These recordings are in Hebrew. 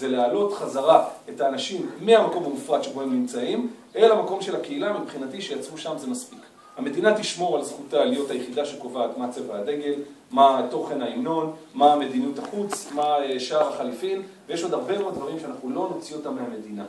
זה להעלות חזרה את האנשים מהמקום המופרד שבו הם נמצאים, אל המקום של הקהילה. מבחינתי שיצרו שם זה מספיק. המדינה תשמור על זכותה להיות היחידה שקובעת מה צבע הדגל, מה תוכן ההמנון, מה מדיניות החוץ, מה שער החליפין, ויש עוד הרבה מאוד דברים שאנחנו לא נוציא אותם מהמדינה.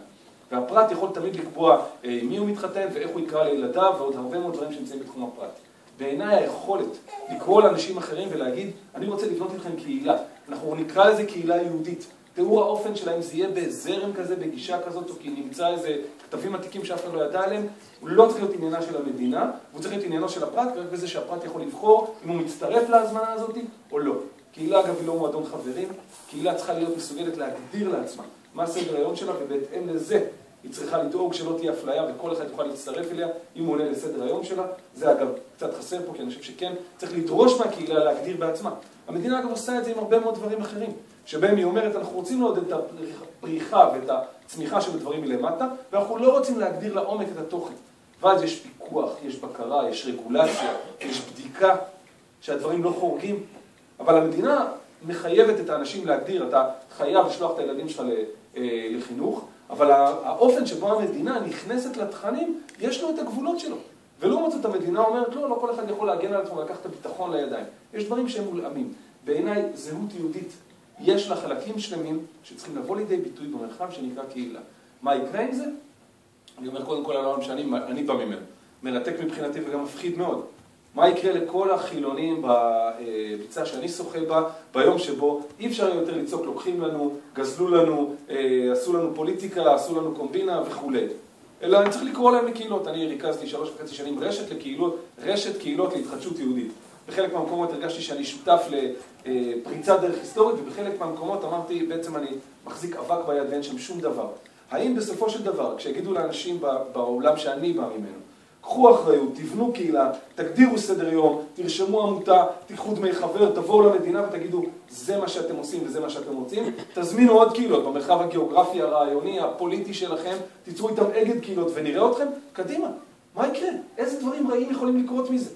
והפרט יכול תמיד לקבוע מי הוא מתחתן ואיך הוא יקרא לילדיו, ועוד הרבה מאוד דברים שנמצאים בתחום הפרט. בעיניי היכולת לקרוא לאנשים אחרים ולהגיד, אני רוצה לבנות איתכם קהילה. אנחנו נקרא לזה קהילה יהודית. תיאור האופן שלהם זה יהיה בזרם כזה, בגישה כזאת, או כי נמצא איזה כתבים עתיקים שאף אחד לא ידע עליהם. הוא לא צריך להיות עניינה של המדינה, הוא צריך להיות עניינו של הפרט, ורק בזה שהפרט יכול לבחור אם הוא מצטרף להזמנה הזאת או לא. קהילה אגב היא לא מועדון חברים, קהילה צריכה להיות מסוגלת להגדיר לעצמה מה סדר היום שלה, ובהתאם לזה היא צריכה לדאוג שלא תהיה אפליה וכל אחד יוכל להצטרף אליה אם הוא עולה לסדר היום שלה. זה אגב קצת חסר פה, כי אני חושב שכן צריך לדרוש מהקהילה להגדיר בעצמה. המדינה אגב עושה את זה עם הרבה מאוד דברים אחרים, שבהם היא אומרת, אנחנו רוצים לעודד את הפריחה ואת הצמיחה של הדברים מלמטה, ואנחנו לא רוצים להגדיר לעומק את התוכן. ואז יש פיקוח, יש בקרה, יש רגולציה, יש בדיקה שהדברים לא חורגים. אבל המדינה מחייבת את האנשים להגדיר, אתה חייב לשלוח את הילדים שלך לחינוך, אבל האופן שבו המדינה נכנסת לתכנים, יש לו את הגבולות שלו. ולעומת זאת המדינה אומרת, לא כל אחד יכול להגן על עצמו ולקחת את הביטחון לידיים. יש דברים שהם מולאמים. בעיניי זהות יהודית. יש לה חלקים שלמים שצריכים לבוא לידי ביטוי במרחב שנקרא קהילה. מה יקרה עם זה? אני אומר קודם כל על העולם שאני בא ממנו. מרתק מבחינתי וגם מפחיד מאוד. מה יקרה לכל החילונים בביצה שאני שוחה בה, ביום שבו אי אפשר יותר לצעוק, לוקחים לנו, גזלו לנו, עשו לנו פוליטיקה, עשו לנו קומבינה וכו'. אלא אני צריך לקרוא להם לקהילות. אני ריכזתי 3.5 שנים רשת קהילות להתחדשות יהודית. בחלק מהמקומות הרגשתי שאני שותף לפריצת דרך היסטורית, ובחלק מהמקומות אמרתי, בעצם אני מחזיק אבק ביד ואין שם שום דבר. האם בסופו של דבר, כשיגידו לאנשים בעולם שאני בא ממנו, קחו אחריות, תבנו קהילה, תגדירו סדר יום, תרשמו עמותה, תיקחו דמי חבר, תבואו למדינה ותגידו, זה מה שאתם עושים וזה מה שאתם רוצים, תזמינו עוד קהילות במרחב הגיאוגרפי, הרעיוני, הפוליטי שלכם, תיצרו איתם אגד קהילות ונראה אתכם, קדימה. מה יקרה? איזה דברים רעים יכולים לקרות מזה?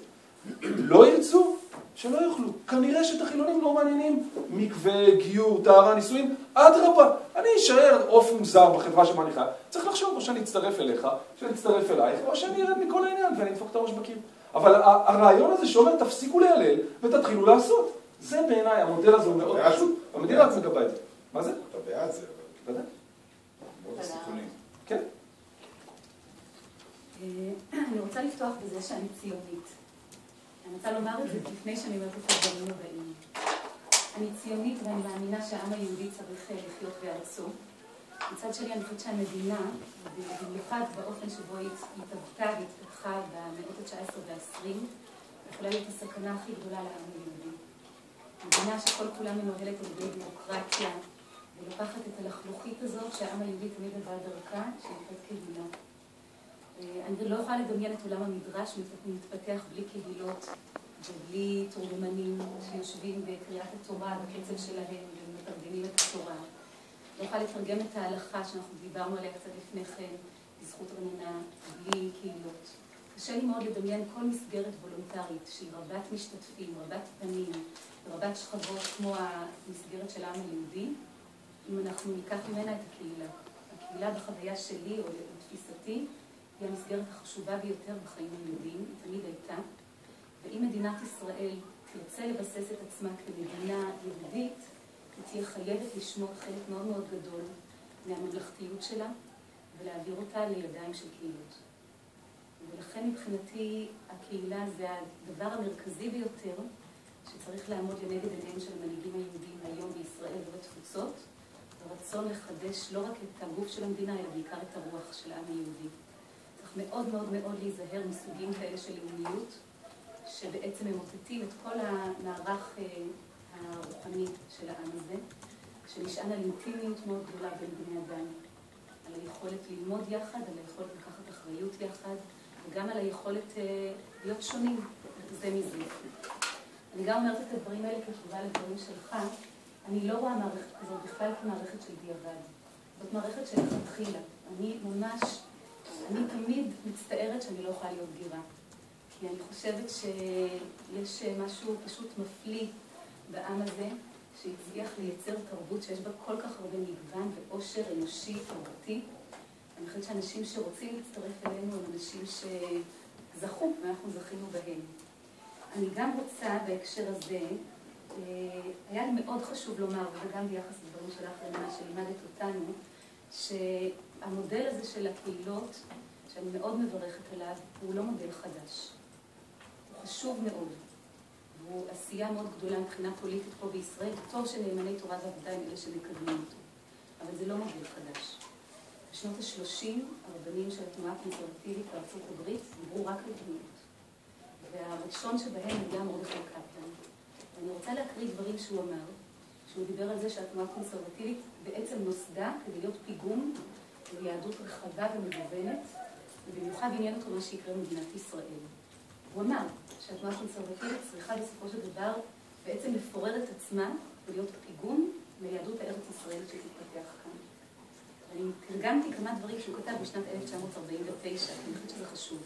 לא ירצו? שלא יוכלו. כנראה שאת החילונים לא מעניינים. מקווה, גיור, טהרה, נישואין, אדרבה. אני אשאר עוף מוזר בחברה שבה אני חי. צריך לחשוב או שאני אצטרף אליך, שאני אצטרף אלייך, או שאני ארד מכל העניין ואני אדפוק את הראש בקיר. אבל הרעיון הזה שאומר, תפסיקו להלל ותתחילו לעשות. זה בעיניי, המודל הזה הוא מאוד פשוט. המדינה מגבה את זה. מה זה? אתה בעד זה, אבל... בוודאי. מאוד הסיכונים. כן. אני רוצה לפתוח בזה שאני ציונית. אני רוצה לומר את זה לפני שאני אומרת את הדברים הבאים. אני ציונית ואני מאמינה שהעם היהודי צריך לחיות בארצו. מצד שלי אני חושבת שהמדינה, במיוחד באופן שבו היא התהוותה והתפתחה במאות ה-19 וה-20, יכולה להיות הסכנה הכי גדולה לעם היהודי. מדינה שכל כולה מנוהלת על ידי דמוקרטיה, ולוקחת את הלחלוכית הזאת שהעם היהודי תמיד עבר דרכה, שנקראת קהילה. אני לא יכולה לדמיין את עולם המדרש מתפתח בלי קהילות ובלי תורגמנים שיושבים בקריאת התורה בקצב שלהם ומתרגמים את התורה. לא יכולה לתרגם את ההלכה שאנחנו דיברנו עליה קצת לפני כן בזכות רננה בלי קהילות. קשה לי מאוד לדמיין כל מסגרת וולונטרית שהיא רבת משתתפים, רבת פנים ורבת שכבות כמו המסגרת של העם היהודי, אם אנחנו ניקח ממנה את הקהילה. הקהילה בחוויה שלי או בתפיסתי היא המסגרת החשובה ביותר בחיים היהודיים, היא תמיד הייתה. ואם מדינת ישראל תרצה לבסס את עצמה כמדינה יהודית, היא תהיה חייבת לשמור חלק מאוד מאוד גדול מהממלכתיות שלה, ולהעביר אותה לידיים של קהילות. ולכן מבחינתי הקהילה זה הדבר המרכזי ביותר שצריך לעמוד לנגד עיניהם של המנהיגים היהודים היום בישראל ובתפוצות, ברצון לחדש לא רק את הגוף של המדינה, אלא בעיקר את הרוח של העם היהודי. מאוד מאוד מאוד להיזהר מסוגים כאלה של לאומיות, שבעצם ממוטטים את כל המערך הרוחני של העם הזה, שנשען על אינטימיות מאוד גדולה בין בני אדם, על היכולת ללמוד יחד, על היכולת לקחת אחריות יחד, וגם על היכולת להיות שונים זה מזה. אני גם אומרת את הדברים האלה כתשובה לדברים שלך, אני לא רואה מערכת כזאת בכלל כמערכת של דיעבד. זאת מערכת של התחילה. אני תמיד מצטערת שאני לא יכולה להיות גירה. כי אני חושבת שיש משהו פשוט מפליא בעם הזה, שהצליח לייצר תרבות שיש בה כל כך הרבה מגוון עושר אנושי, תרבותי. אני חושבת שאנשים שרוצים להצטרף אלינו הם אנשים שזכו, ואנחנו זכינו בהם. אני גם רוצה בהקשר הזה, היה לי מאוד חשוב לומר, וגם ביחס לדברים שלך למה שלימדת אותנו, שהמודל הזה של הקהילות, שאני מאוד מברכת עליו, הוא לא מודל חדש. הוא חשוב מאוד. והוא עשייה מאוד גדולה מבחינה פוליטית פה בישראל, טוב שנאמני תורה ועבודה הם אלה שמקדמים אותו. אבל זה לא מודל חדש. בשנות ה-30, הרבנים של התנועה הקונסרבטיבית בארצות הברית דיברו רק על קהילות. והראשון שבהם היה מרדכי קפלן. ואני רוצה להקריא דברים שהוא אמר, שהוא דיבר על זה שהתנועה הקונסרבטיבית בעצם נוסדה כדי להיות פיגום ליהדות רחבה ומגוונת, ובמיוחד עניין אותו מה שיקרה במדינת ישראל. הוא אמר שהתנועה הקונסרבטיבית צריכה בסופו של דבר בעצם לפורר את עצמה ולהיות פיגום ליהדות הארץ ישראלית שתתפתח כאן. אני תרגמתי כמה דברים שהוא כתב בשנת 1949, אני חושבת שזה חשוב.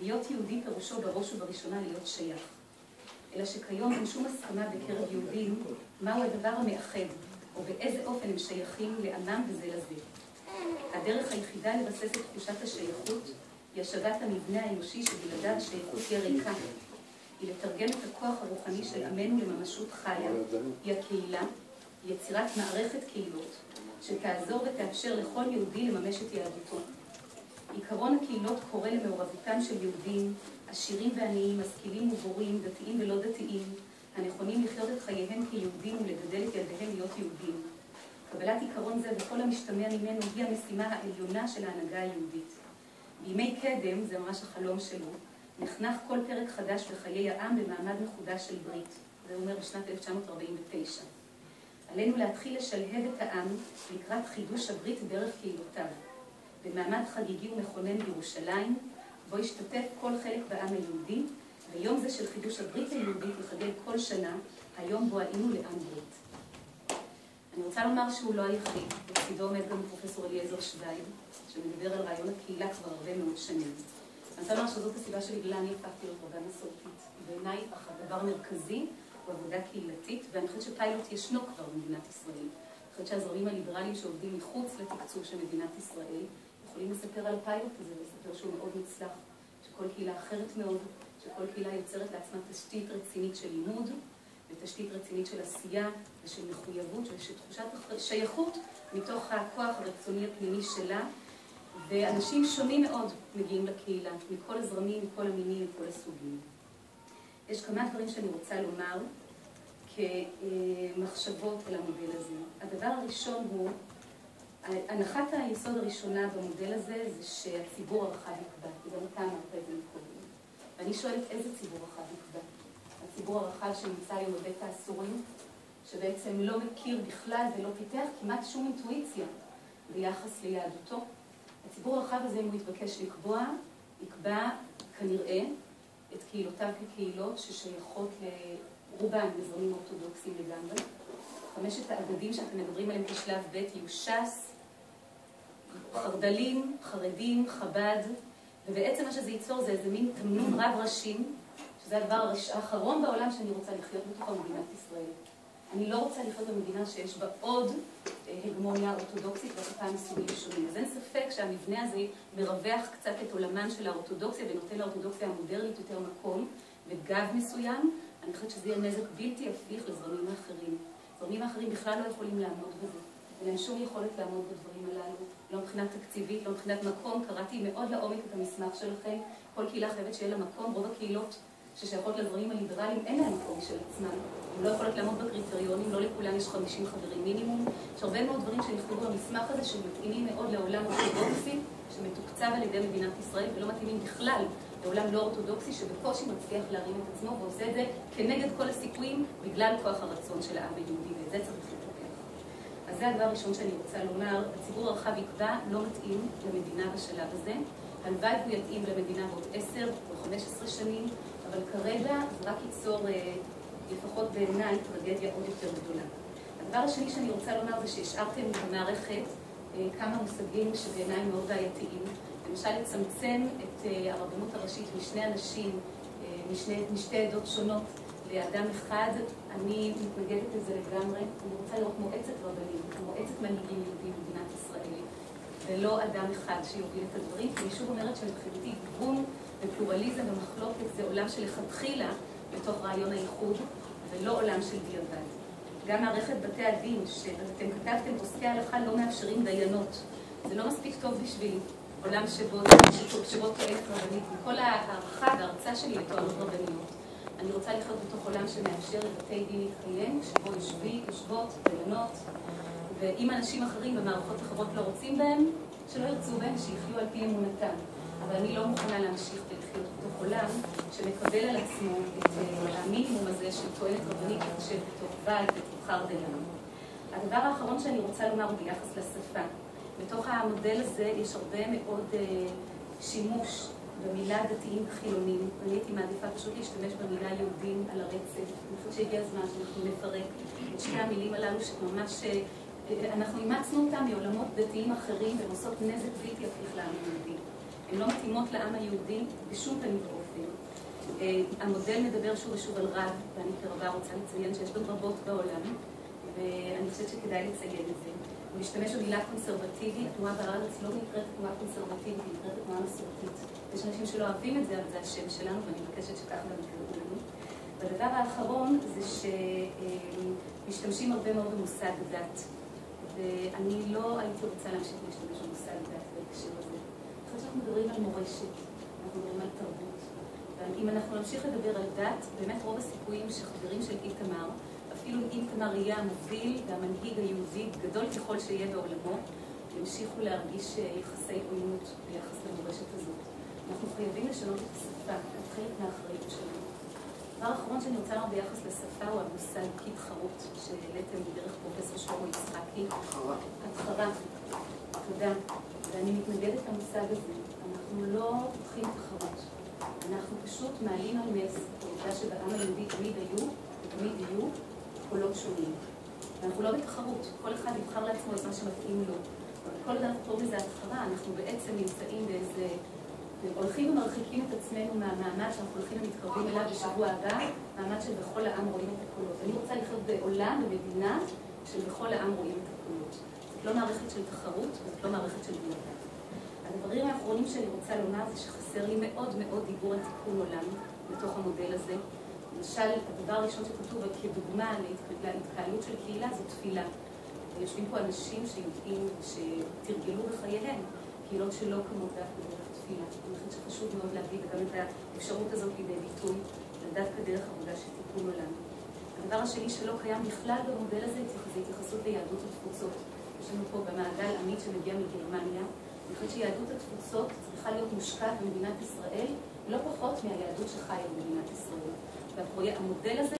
להיות יהודי פירושו בראש ובראשונה להיות שייך. אלא שכיום אין שום הסכמה בקרב יהודים מהו הדבר המאחד, או באיזה אופן הם שייכים לעמם וזה לזה. הדרך היחידה לבסס את תחושת השייכות היא השבת המבנה האנושי שבלעדיו השייכות תהיה ריקה. היא לתרגם את הכוח הרוחני של עמנו לממשות חיה, היא הקהילה, היא יצירת מערכת קהילות, שתעזור ותאפשר לכל יהודי לממש את יהדותו. עיקרון הקהילות קורא למעורבותם של יהודים, עשירים ועניים, משכילים ובורים, דתיים ולא דתיים, הנכונים לחיות את חייהם כיהודים ולגדל את ילדיהם להיות יהודים. קבלת עיקרון זה וכל המשתמע ממנו היא המשימה העליונה של ההנהגה היהודית. בימי קדם, זה ממש החלום שלו, נחנך כל פרק חדש בחיי העם במעמד מחודש של ברית. זה אומר בשנת 1949. עלינו להתחיל לשלהב את העם לקראת חידוש הברית דרך קהילותיו. במעמד חגיגי ומכונן בירושלים, בו השתתף כל חלק בעם היהודי, ויום זה של חידוש הברית היהודית יחגג כל שנה, היום בו היינו לעם ברית. אני רוצה לומר שהוא לא היחיד, בצדו עומד גם פרופסור אליעזר שווייב, שמדבר על רעיון הקהילה כבר הרבה מאוד שנים. אני רוצה לומר שזאת הסיבה שבגללה אני הפכתי להיות רבה מסורתית. בעיניי, הדבר המרכזי הוא עבודה קהילתית, ואני חושבת שפיילוט ישנו כבר במדינת ישראל. אני חושבת שהזרמים הליברליים שעובדים מחוץ לתקצוב של מדינת ישראל, יכולים לספר על הפיילוט הזה, ולספר שהוא מאוד מוצלח, שכל קהילה אחרת מאוד, שכל קהילה יוצרת לעצמה תשתית רצינית של לימוד, ותשתית רצינית של עשייה ושל מחויבות ושל תחושת שייכות מתוך הכוח הרצוני הפנימי שלה, ואנשים שונים מאוד מגיעים לקהילה, מכל הזרמים, מכל המינים, מכל הסוגים. יש כמה דברים שאני רוצה לומר כמחשבות על המודל הזה. הדבר הראשון הוא, הנחת היסוד הראשונה במודל הזה זה שהציבור הרחב יקבע, וגם אתה אמרת את זה מקודם. ואני שואלת איזה ציבור הרחב יקבע? הציבור הרחב שנמצא היום בבית האסורים, שבעצם לא מכיר בכלל ולא פיתח כמעט שום אינטואיציה ביחס ליהדותו. הציבור הרחב הזה, אם הוא יתבקש לקבוע, יקבע כנראה את קהילותיו כקהילות ששייכות לרובן לזרמים אורתודוקסיים לגמרי. חמשת האגדים שאתם מדברים עליהם כשלב ב' יהיו ש"ס, חרד"לים, חרדים, חב"ד, ובעצם מה שזה ייצור זה איזה מין תמנון רב ראשים, שזה הדבר האחרון בעולם שאני רוצה לחיות בתוך מדינת ישראל. אני לא רוצה לחיות במדינה שיש בה עוד הגמוניה אורתודוקסית והפעם מסוגים שונים. אז אין ספק שהמבנה הזה מרווח קצת את עולמן של האורתודוקסיה ונותן לאורתודוקסיה המודרנית יותר מקום וגב מסוים. אני חושבת שזה יהיה נזק בלתי הפיך לזרמים האחרים. זרמים האחרים בכלל לא יכולים לעמוד בזה. אין להם שום יכולת לעמוד בדברים הללו, לא מבחינה תקציבית, לא מבחינת מקום. קראתי מאוד לעומק את המסמך שלכם. כל קהילה חייבת שיהיה לה מקום. רוב הקהילות ששייכות לזרמים הליברליים אין להם מקום של עצמם. הן לא יכולות לעמוד בקריטריונים, לא לכולם יש 50 חברים מינימום. יש הרבה מאוד דברים שנכתבו במסמך הזה שמתאימים מאוד לעולם אורתודוקסי, שמתוקצב על ידי מדינת ישראל, ולא מתאימים בכלל לעולם לא אורתודוקסי, שבקושי מצליח להרים את עצמו, ועושה את זה כנגד כל הסיכויים, בגלל כוח הרצון של העם היהודי, ואת זה צריך לטפח. אז זה הדבר הראשון שאני רוצה לומר, הציבור הרחב יקבע לא מתאים למדינה בשלב הזה. הלוואי הוא יתאים למדינה בעוד 10 או 15 שנים, אבל כרגע זה רק ייצור, לפחות בעיניי, טרגדיה עוד יותר גדולה. הדבר השני שאני רוצה לומר זה שהשארתם במערכת כמה מושגים שבעיניי מאוד בעייתיים. למשל, לצמצם את הרבנות הראשית משני אנשים, משתי עדות שונות, לאדם אחד, אני מתנגדת לזה לגמרי. אני רוצה לראות מועצת רבנים, מועצת מנהיגים יהודים במדינת ישראל, ולא אדם אחד שיוביל את הדברים, כי אני שוב אומרת שמבחינתי גיוון ופלורליזם ומחלוקת זה עולם שלכתחילה בתוך רעיון הייחוד, ולא עולם של דיעבד. גם מערכת בתי הדין, שאתם כתבתם, פוסקי ההלכה לא מאפשרים דיינות. זה לא מספיק טוב בשבילי, עולם שבו תועלת רבנית. מכל הערכה וההרצאה שלי לתועלות רבניות, אני רוצה לחיות בתוך עולם שמאפשר לבתי דין להתקיים, שבו יושבות, דיינות, ואם אנשים אחרים במערכות אחרות לא רוצים בהם, שלא ירצו בהם ושיחיו על פי אמונתם. אבל אני לא מוכנה להמשיך ולחיות בתוך עולם שמקבל על עצמו את המינימום הזה של תועלת רבנית להתחשב בתוך ועד ותבחר דיין. הדבר האחרון שאני רוצה לומר הוא ביחס לשפה. בתוך המודל הזה יש הרבה מאוד שימוש במילה דתיים וחילונים. אני הייתי מעדיפה פשוט להשתמש במילה יהודים על הרצף. אני חושבת שהגיע הזמן שאנחנו נפרק את שתי המילים הללו שממש אנחנו אימצנו אותם מעולמות דתיים אחרים ועושות נזק בלתי הפיך לעם היהודי. הן לא מתאימות לעם היהודי בשום פנים ואופן. המודל מדבר שוב ושוב על רב, ואני כרבה רוצה לציין שיש גם רבות בעולם, ואני חושבת שכדאי לציין את זה. הוא משתמש במילה קונסרבטיבית, התנועה בארץ לא נקראת תנועה קונסרבטיבית, היא נקראת תנועה מסורתית. יש אנשים שלא אוהבים את זה, אבל זה השם שלנו, ואני מבקשת שכך גם יקראו לנו. והדבר האחרון זה שמשתמשים הרבה מאוד במושג דת, ואני לא הייתי רוצה להמשיך להשתמש במושג דת בהקשר הזה. אני חושבת שאנחנו מדברים על מורשת, אנחנו מדברים על תרבות, ואם אנחנו נמשיך לדבר על דת, באמת רוב הסיכויים שחברים של איתמר, אפילו אם איתמר יהיה המוביל והמנהיג היהודי, גדול ככל שיהיה בעולמו, ימשיכו להרגיש יחסי עוינות ביחס למורשת הזאת. אנחנו חייבים לשנות את השפה, את חלק מהאחריות שלנו. הדבר האחרון שאני רוצה לומר ביחס לשפה הוא המושג התחרות, שהעליתם דרך פרופסור שלמה יצחקי. התחרה. תודה. ואני מתנגדת למושג הזה. אנחנו לא פותחים תחרות. אנחנו פשוט מעלים על נס העובדה שבעם היהודי תמיד היו ותמיד יהיו קולות שונים. ואנחנו לא בתחרות. כל אחד יבחר לעצמו את מה שמתאים לו. אבל כל עוד אנחנו קוראים לזה התחרה, אנחנו בעצם נמצאים באיזה הולכים ומרחיקים את עצמנו מהמעמד שאנחנו הולכים ומתקרבים אליו בשבוע הבא, מעמד של בכל העם רואים את הקולות. אני רוצה לחיות בעולם, במדינה, של בכל העם רואים את הקולות. זאת לא מערכת של תחרות, וזאת לא מערכת של דיעבד. הדברים האחרונים שאני רוצה לומר זה שחסר לי מאוד מאוד דיבור על תיקון עולם בתוך המודל הזה. למשל, הדבר הראשון שכתוב כדוגמה להתקהלות של קהילה זו תפילה. יושבים פה אנשים שיודעים שתרגלו בחייהם קהילות שלא קמות דת בדרך תפילה. אני חושבת שחשוב מאוד להביא גם את האפשרות הזאת לידי ביטוי, לדעת כדרך עבודה של תיקון עולם. הדבר השני שלא קיים בכלל במודל הזה זה התייחסות ליהדות התפוצות. יש לנו פה במעגל עמית שמגיע מגרמניה. אני חושבת שיהדות התפוצות צריכה להיות מושקעת במדינת ישראל לא פחות מהיהדות שחיה במדינת ישראל. והמודל הזה